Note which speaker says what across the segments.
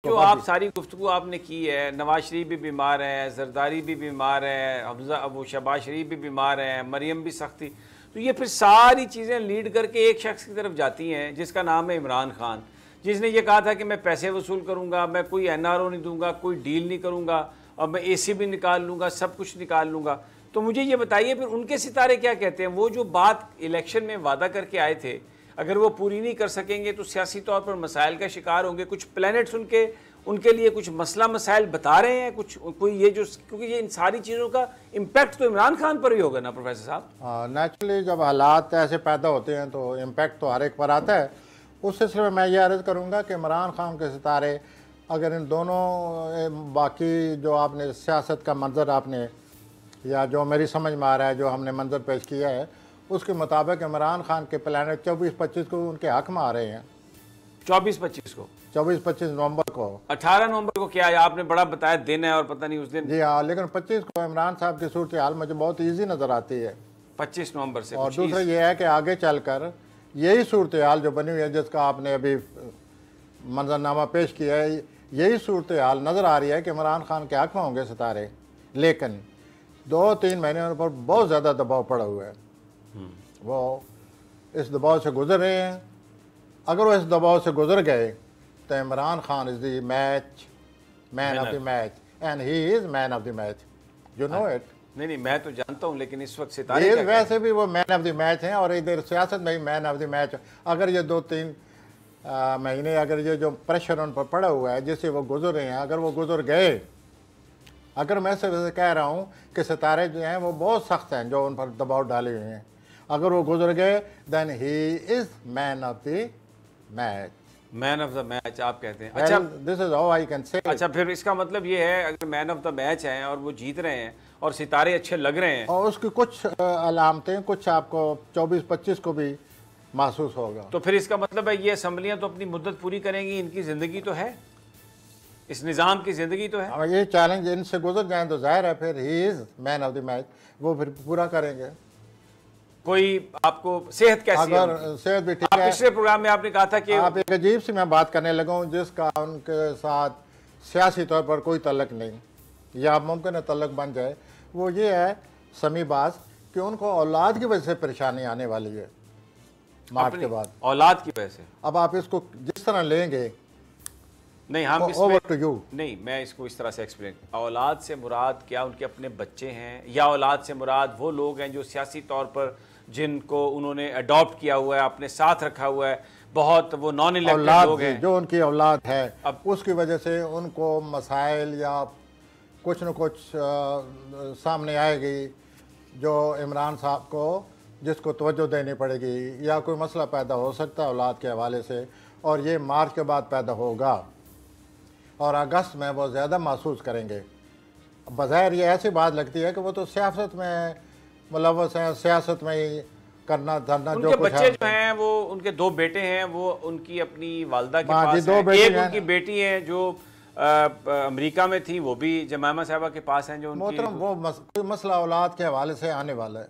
Speaker 1: जो आप सारी गुफ्तगू आपने की है, नवाज शरीफ भी बीमार है, जरदारी भी बीमार है, हमजा वो शहबाज शरीफ भी बीमार है, मरियम भी सख्ती, तो ये फिर सारी चीज़ें लीड करके एक शख्स की तरफ जाती हैं जिसका नाम है इमरान खान, जिसने ये कहा था कि मैं पैसे वसूल करूँगा, मैं कोई NRO नहीं दूंगा, कोई डील नहीं करूँगा और मैं AC भी निकाल लूँगा, सब कुछ निकाल लूँगा। तो मुझे ये बताइए फिर उनके सितारे क्या कहते हैं? वो जो बात इलेक्शन में वादा करके आए थे, अगर वो पूरी नहीं कर सकेंगे तो सियासी तौर पर मसाइल का शिकार होंगे। कुछ प्लैनेट्स उनके लिए कुछ मसला मसाइल बता रहे हैं, कुछ कोई ये जो, क्योंकि ये इन सारी चीज़ों का इम्पैक्ट तो इमरान खान पर ही होगा ना प्रोफेसर साहब।
Speaker 2: नेचुरली जब हालात ऐसे पैदा होते हैं तो इम्पैक्ट तो हर एक पर आता है। उस सिलसिले में मैं ये अर्ज़ करूँगा कि इमरान खान के सितारे अगर इन दोनों बाकी जो आपने सियासत का मंजर आपने या जो मेरी समझ में आ रहा है जो हमने मंजर पेश किया है उसके मुताबिक इमरान खान के प्लानेट 24-25 को उनके हक में आ रहे हैं।
Speaker 1: 24-25 को,
Speaker 2: 24-25 नवंबर को,
Speaker 1: 18 नवंबर को क्या है? आपने बड़ा बताया दिन है और पता नहीं उस दिन।
Speaker 2: जी हाँ, लेकिन 25 को इमरान साहब की सूरत हाल मुझे बहुत ईजी नज़र आती है
Speaker 1: 25 नवंबर से।
Speaker 2: और दूसरा ये है कि आगे चलकर यही सूरत हाल जो बनी हुई है जिसका आपने अभी मंजरनामा पेश किया है, यही सूरत हाल नज़र आ रही है कि इमरान खान के हक में होंगे सितारे, लेकिन 2-3 महीने पर बहुत ज़्यादा दबाव पड़ा हुआ है। वो इस दबाव से गुजर रहे हैं। अगर वो इस दबाव से गुजर गए तो Imran Khan is the man of the match and he is man of the match, you know it.
Speaker 1: नहीं, मैं तो जानता हूँ, लेकिन इस वक्त सितारे
Speaker 2: वैसे भी वो मैन ऑफ द मैच हैं और इधर सियासत में भी मैन ऑफ द मैच। अगर ये 2-3 महीने अगर ये जो प्रेशर उन पर पड़ा हुआ है जिससे वो गुजर रहे हैं, अगर वो गुजर गए, अगर मैं से वैसे कह रहा हूँ कि सितारे जो हैं वो बहुत सख्त हैं जो उन पर दबाव डाले हुए हैं, अगर वो गुजर गए then he is man of the match.
Speaker 1: Man of the match आप कहते हैं? अच्छा,
Speaker 2: this is how I can say.
Speaker 1: अच्छा, फिर इसका मतलब ये है अगर मैन ऑफ द मैच हैं और वो जीत रहे हैं और सितारे अच्छे लग रहे हैं
Speaker 2: और उसकी कुछ अलामतें कुछ आपको 24-25 को भी महसूस होगा,
Speaker 1: तो फिर इसका मतलब है ये असम्बलियाँ तो अपनी मुद्दत पूरी करेंगी, इनकी ज़िंदगी तो है, इस निज़ाम की ज़िंदगी तो है।
Speaker 2: ये चैलेंज इनसे गुजर जाए तो जाहिर है फिर ही is man of the match, वो फिर पूरा करेंगे।
Speaker 1: कोई आपको सेहत कैसी है?
Speaker 2: अगर सेहत भी ठीक है।
Speaker 1: पिछले प्रोग्राम में आपने कहा था कि
Speaker 2: आप एक अजीब सी मैं बात करने लगा हूँ जिसका उनके साथ सियासी तौर पर कोई तल्लक नहीं या मुमकिन है तल्लक बन जाए। वो ये है समी बात कि उनको औलाद की वजह से परेशानी आने वाली है मार्च के बाद,
Speaker 1: औलाद की वजह से।
Speaker 2: अब आप इसको जिस तरह लेंगे,
Speaker 1: नहीं हम
Speaker 2: ओवर टू यू।
Speaker 1: नहीं, मैं इसको इस तरह से एक्सप्लेन, औलाद से मुराद क्या उनके अपने बच्चे हैं या औलाद से मुराद वो लोग हैं जो सियासी तौर पर जिनको उन्होंने अडॉप्ट किया हुआ है, अपने साथ रखा हुआ है, बहुत वो नॉन इलेक्टेड लोग हैं
Speaker 2: जो उनकी औलाद है, अब उसकी वजह से उनको मसाइल या कुछ न कुछ सामने आएगी जो इमरान साहब को जिसको तवज्जो देनी पड़ेगी या कोई मसला पैदा हो सकता है औलाद के हवाले से, और ये मार्च के बाद पैदा होगा और अगस्त में वो ज़्यादा महसूस करेंगे। बज़ाहिर ये ऐसी बात लगती है कि वो तो सियासत में मुलव्वस हैं, सियासत में ही करना धरना जो कुछ
Speaker 1: बच्चे जो हैं वो उनके 2 बेटे हैं, वो उनकी अपनी वालदा के पास हैं, एक उनकी बेटी है जो अमेरिका में थी, वो भी जमामा साहबा के पास हैं जो
Speaker 2: मोहतरम वो कोई मसला औलाद के हवाले से आने वाला है।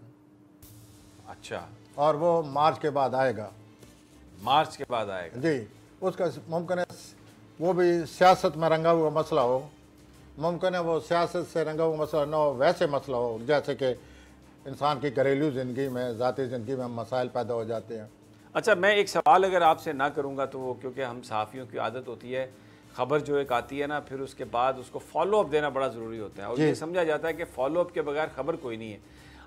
Speaker 1: अच्छा,
Speaker 2: और वो मार्च के बाद आएगा।
Speaker 1: मार्च के बाद आएगा
Speaker 2: जी, उसका मुमकिन है वो भी सियासत में रंगा हुआ मसला हो, मुमकिन है वो सियासत से रंगा हुआ मसला न हो, वैसे मसला हो जैसे कि इंसान की घरेलू ज़िंदगी में ज़ाती ज़िंदगी में मसाइल पैदा हो जाते हैं।
Speaker 1: अच्छा, मैं एक सवाल अगर आपसे ना करूँगा तो वो, क्योंकि हम सहाफ़ियों की आदत होती है ख़बर जो एक आती है ना फिर उसके बाद उसको फॉलो अप देना बड़ा ज़रूरी होता है और ये समझा जाता है कि फॉलो अप के बगैर ख़बर कोई नहीं है।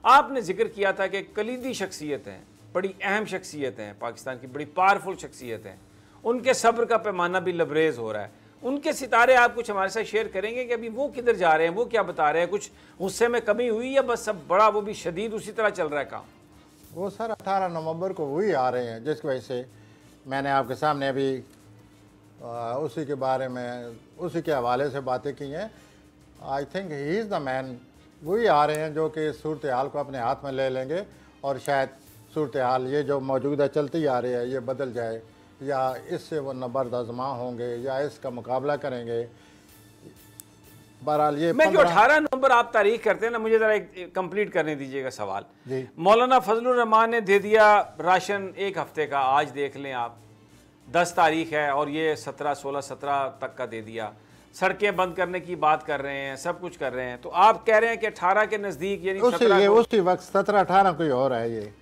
Speaker 1: आपने जिक्र किया था कि कलीदी शख्सियत हैं, बड़ी अहम शख्सियत हैं, पाकिस्तान की बड़ी पावरफुल शख्सियत हैं, उनके सब्र का पैमाना भी लबरेज हो रहा है। उनके सितारे आप कुछ हमारे साथ शेयर करेंगे कि अभी वो किधर जा रहे हैं, वो क्या बता रहे हैं, कुछ गुस्से में कमी हुई या बस सब बड़ा वो भी शदीद उसी तरह चल रहा है काम?
Speaker 2: वो सर 18 नवंबर को वही आ रहे हैं जिसकी वजह से मैंने आपके सामने अभी उसी के बारे में उसी के हवाले से बातें की हैं। I think he is the man. वही आ रहे हैं जो कि सूरत हाल को अपने हाथ में ले लेंगे और शायद सूरत हाल ये जो मौजूदा चलती आ रही है ये बदल जाए या इससे वो नबर्द आज़मा होंगे या इसका मुकाबला करेंगे। बहरहाल ये
Speaker 1: मैं जो 18 नवंबर आप तारीख करते हैं ना, मुझे ज़रा कंप्लीट करने दीजिएगा सवाल। मौलाना फजलुर रहमान ने दे दिया राशन 1 हफ्ते का, आज देख लें आप 10 तारीख है और ये 17, 16, 17 तक का दे दिया, सड़कें बंद करने की बात कर रहे हैं, सब कुछ कर रहे हैं, तो आप कह रहे हैं कि 18 के नज़दीक यानी
Speaker 2: उसी वक्त 17-18 कोई और है, ये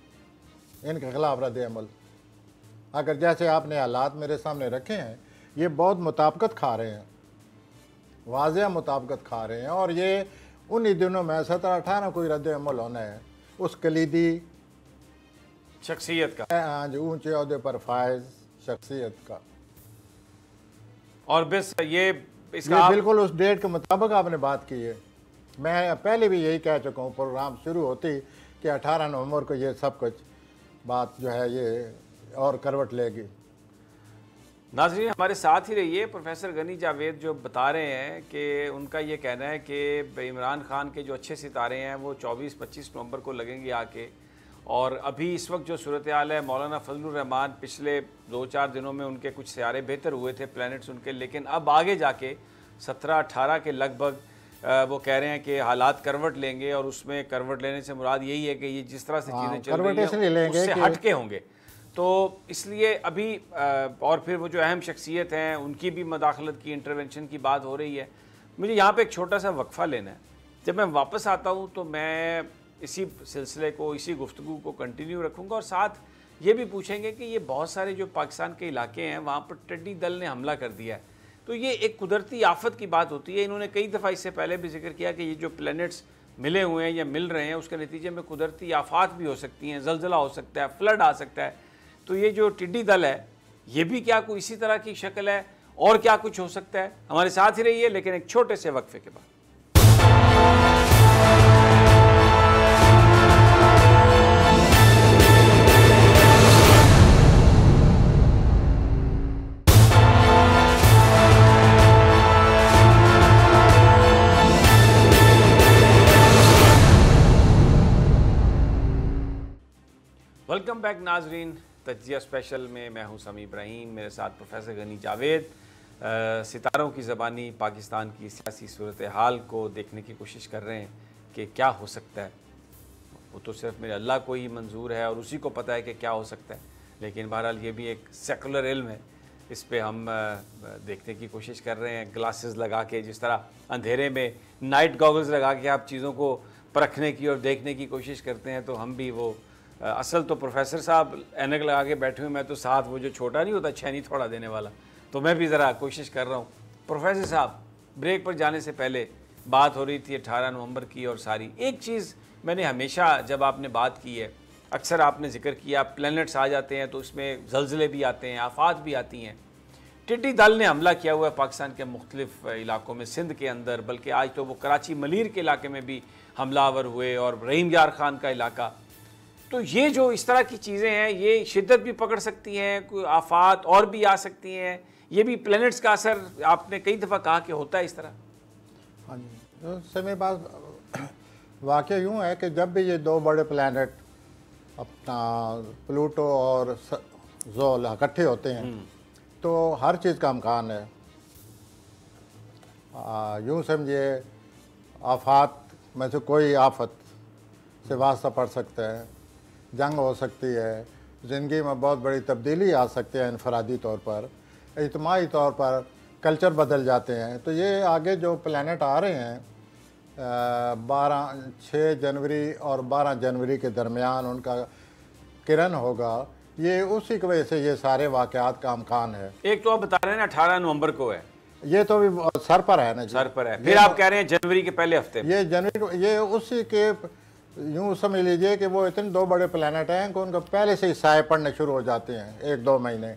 Speaker 2: इनके खिलाफ रद्द अमल। अगर जैसे आपने हालात मेरे सामने रखे हैं, ये बहुत मुताबिकत खा रहे हैं, वाज़ेह मुताबिकत खा रहे हैं, और ये उन्हीं दिनों में 17-18 कोई रद्द अमल होना है उस कलीदी
Speaker 1: शख्सियत का,
Speaker 2: जो ऊंचे अहदे पर फायज शख्सियत का।
Speaker 1: और बस ये
Speaker 2: बिल्कुल उस डेट के मुताबिक आपने बात की है। मैं पहले भी यही कह चुका हूँ प्रोग्राम शुरू होती कि 18 नवंबर को ये सब कुछ बात जो है ये और करवट लेगी।
Speaker 1: नाज़रीन हमारे साथ ही रहिए। प्रोफेसर गनी जावेद जो बता रहे हैं कि उनका ये कहना है कि इमरान खान के जो अच्छे सितारे हैं वो 24-25 नवंबर को लगेंगे आके, और अभी इस वक्त जो सूरत हाल है, मौलाना फजलुर रहमान पिछले 2-4 दिनों में उनके कुछ सितारे बेहतर हुए थे, प्लैनेट्स उनके, लेकिन अब आगे जाके 17-18 के लगभग वो कह रहे हैं कि हालात करवट लेंगे, और उसमें करवट लेने से मुराद यही है कि ये जिस तरह से चीज़ें चल रही हैं उससे हट के होंगे। तो इसलिए अभी और फिर वो जो अहम शख्सियत हैं उनकी भी मदाखलत की, इंटरवेंशन की बात हो रही है। मुझे यहाँ पे एक छोटा सा वक्फ़ा लेना है। जब मैं वापस आता हूँ तो मैं इसी सिलसिले को, इसी गुफ्तगू को कंटिन्यू रखूँगा, और साथ ये भी पूछेंगे कि ये बहुत सारे जो पाकिस्तान के इलाके हैं वहाँ पर टिड्डी दल ने हमला कर दिया है, तो ये एक कुदरती आफत की बात होती है। इन्होंने कई दफ़ा इससे पहले भी जिक्र किया कि ये जो प्लैनेट्स मिले हुए हैं या मिल रहे हैं उसके नतीजे में कुदरती आफात भी हो सकती हैं, ज़लज़ला हो सकता है, फ्लड आ सकता है। तो ये जो टिड्डी दल है ये भी क्या कोई इसी तरह की शक्ल है, और क्या कुछ हो सकता है? हमारे साथ ही रहिए, लेकिन एक छोटे से वक्फे के बाद। वेलकम बैक नाजरीन, तज्जिया स्पेशल में मैं हूं समी इब्राहिम, मेरे साथ प्रोफेसर गनी जावेद। सितारों की ज़बानी पाकिस्तान की सियासी सूरत हाल को देखने की कोशिश कर रहे हैं कि क्या हो सकता है। वो तो सिर्फ मेरे अल्लाह को ही मंजूर है और उसी को पता है कि क्या हो सकता है, लेकिन बहरहाल ये भी एक सेकुलर इल्म है, इस पे हम देखने की कोशिश कर रहे हैं ग्लासेस लगा के, जिस तरह अंधेरे में नाइट गॉगल्स लगा के आप चीज़ों को परखने की और देखने की कोशिश करते हैं, तो हम भी वो असल तो प्रोफेसर साहब ऐनक लगा के बैठे हुए, मैं तो साथ वो जो छोटा नहीं होता छैनी थोड़ा देने वाला, तो मैं भी ज़रा कोशिश कर रहा हूँ। प्रोफेसर साहब, ब्रेक पर जाने से पहले बात हो रही थी 18 नवंबर की, और सारी एक चीज़ मैंने हमेशा जब आपने बात की है, अक्सर आपने जिक्र किया प्लैनेट्स आ जाते हैं तो इसमें ज़लज़ले भी आते हैं, आफात भी आती हैं। टिड्डी दल ने हमला किया हुआ है पाकिस्तान के मुख्तलिफ इलाकों में, सिंध के अंदर, बल्कि आज तो वो कराची मलीर के इलाके में भी हमलावर हुए, और रहीम यार खान का इलाका। तो ये जो इस तरह की चीज़ें हैं ये शिद्दत भी पकड़ सकती हैं, कोई आफात और भी आ सकती हैं, ये भी प्लैनेट्स का असर आपने कई दफ़ा कहा कि होता है इस तरह।
Speaker 2: हाँ जी, तो समय बात वाक़या यूँ है कि जब भी ये दो बड़े प्लैनेट अपना प्लूटो और ज़ोल इकट्ठे होते हैं तो हर चीज़ का इम्कान है। यूँ समझिए आफात में से कोई आफत से वास्ता पड़ सकता है, जंग हो सकती है, ज़िंदगी में बहुत बड़ी तब्दीली आ सकती है, इनफरादी तौर पर, इज्तिमाई तौर पर कल्चर बदल जाते हैं। तो ये आगे जो प्लैनेट आ रहे हैं 6 जनवरी और 12 जनवरी के दरमियान उनका किरण होगा, ये उसी की वजह से ये सारे वाक़यात का इम्कान है।
Speaker 1: एक तो आप बता रहे हैं 18 नवंबर को है,
Speaker 2: ये तो भी सर पर है ना जी,
Speaker 1: सर पर है, फिर आप कह रहे हैं जनवरी के पहले हफ्ते में।
Speaker 2: ये जनवरी को, ये उसी के यूँ समझ लीजिए कि वो इतने दो बड़े प्लैनेट हैं कि उनका पहले से ही साए पड़ने शुरू हो जाते हैं 1-2 महीने।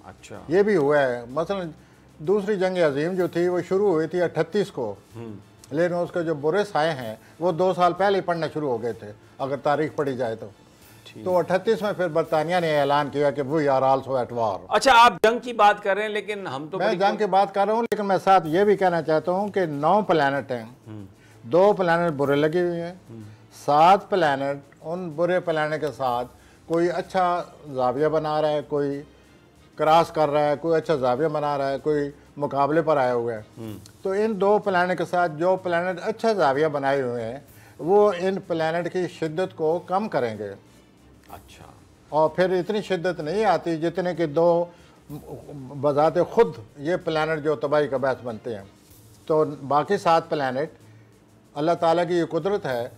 Speaker 1: अच्छा,
Speaker 2: ये भी हुआ है। मसलन दूसरी जंग अजीम जो थी वो शुरू हुई थी 38 को, लेकिन उसके जो बुरे साए हैं वो 2 साल पहले ही पड़ने शुरू हो गए थे अगर तारीख पढ़ी जाए तो 38 में फिर बरतानिया ने ऐलान किया कि we are also at war.
Speaker 1: अच्छा, आप जंग की बात कर रहे हैं, लेकिन हम तो
Speaker 2: मैं जंग की बात कर रहा हूँ, लेकिन मैं साथ ये भी कहना चाहता हूँ कि 9 प्लैनेट हैं, 2 प्लैनेट बुरे लगे हुए हैं, 7 प्लैनेट उन बुरे प्लैनेट के साथ कोई अच्छा जाविया बना रहा है, कोई क्रॉस कर रहा है, कोई अच्छा जाविया बना रहा है, कोई मुकाबले पर आए हुए हैं। तो इन 2 प्लैनेट के साथ जो प्लैनेट अच्छा जाविया बनाए हुए हैं वो इन प्लैनेट की शिद्दत को कम करेंगे।
Speaker 1: अच्छा,
Speaker 2: और फिर इतनी शिद्दत नहीं आती जितने कि 2 बजाते खुद ये प्लानट जो तबाही का बायस बनते हैं। तो बाकी 7 प्लानट अल्लाह ताला की ये कुदरत है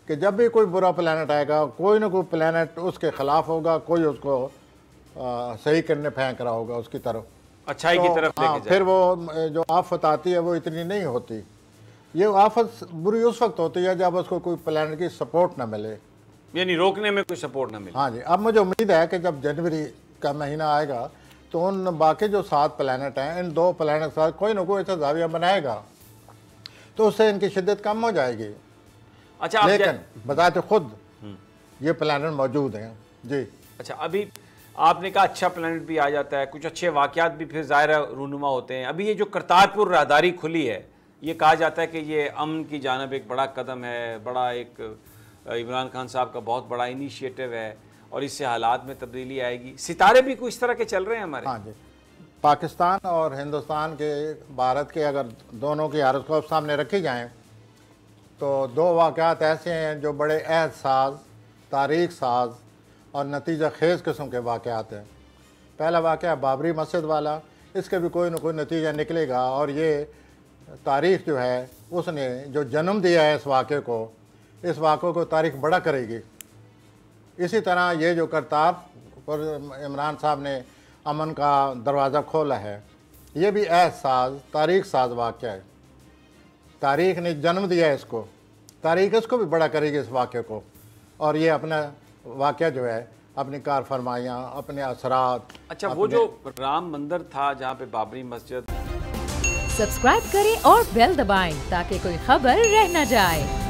Speaker 2: कि जब भी कोई बुरा प्लानट आएगा, कोई ना कोई प्लानट उसके ख़िलाफ़ होगा, कोई उसको सही करने फेंक रहा होगा उसकी तरफ,
Speaker 1: अच्छाई की तरफ लेके जाए।
Speaker 2: फिर वो जो आफत आती है वो इतनी नहीं होती। ये आफत बुरी उस वक्त होती है जब उसको कोई प्लानट की सपोर्ट ना मिले,
Speaker 1: यानी रोकने में कोई सपोर्ट ना मिले।
Speaker 2: हाँ जी। अब मुझे उम्मीद है कि जब जनवरी का महीना आएगा तो उन बाकी जो 7 प्लानट हैं, इन 2 प्लानट के साथ कोई ना कोई ऐसा जाविया बनाएगा तो उससे इनकी शिद्दत कम हो जाएगी।
Speaker 1: अच्छा,
Speaker 2: लेकिन बताते खुद ये प्लानट मौजूद हैं जी।
Speaker 1: अच्छा, अभी आपने कहा अच्छा प्लानट भी आ जाता है, कुछ अच्छे वाक़यात भी फिर ज़ाहिर रूनुमा होते हैं। अभी ये जो करतारपुर राहदारी खुली है, ये कहा जाता है कि ये अमन की जानब एक बड़ा कदम है, बड़ा एक इमरान खान साहब का बहुत बड़ा इनिशिएटिव है और इससे हालात में तब्दीली आएगी। सितारे भी कुछ इस तरह के चल रहे हैं हमारे।
Speaker 2: हाँ जी। पाकिस्तान और हिंदुस्तान के, भारत के अगर दोनों की हारत सामने रखी जाएं तो 2 वाक़यात ऐसे हैं जो बड़े अहद साज, तारीख साज और नतीजा खेज़ किस्म के वाक़यात हैं। पहला वाक़या बाबरी मस्जिद वाला, इसके भी कोई ना कोई नतीजा निकलेगा और ये तारीख़ जो है उसने जो जन्म दिया है इस वाक़े को तारीख़ बड़ा करेगी। इसी तरह ये जो करतारपुर इमरान साहब ने अमन का दरवाज़ा खोला है, ये भी अहद साज, तारीख साज वाक़या है। तारीख़ ने जन्म दिया है इसको, तारीख़ इसको भी बड़ा करेगी इस वाक़े को। और ये अपना वाक़या जो है अपनी कार फरमाइयाँ, अपने असरात।
Speaker 1: अच्छा, वो जो राम मंदिर था जहाँ पे बाबरी मस्जिद।
Speaker 3: सब्सक्राइब करें और बेल दबाएं ताकि कोई खबर रह न जाए।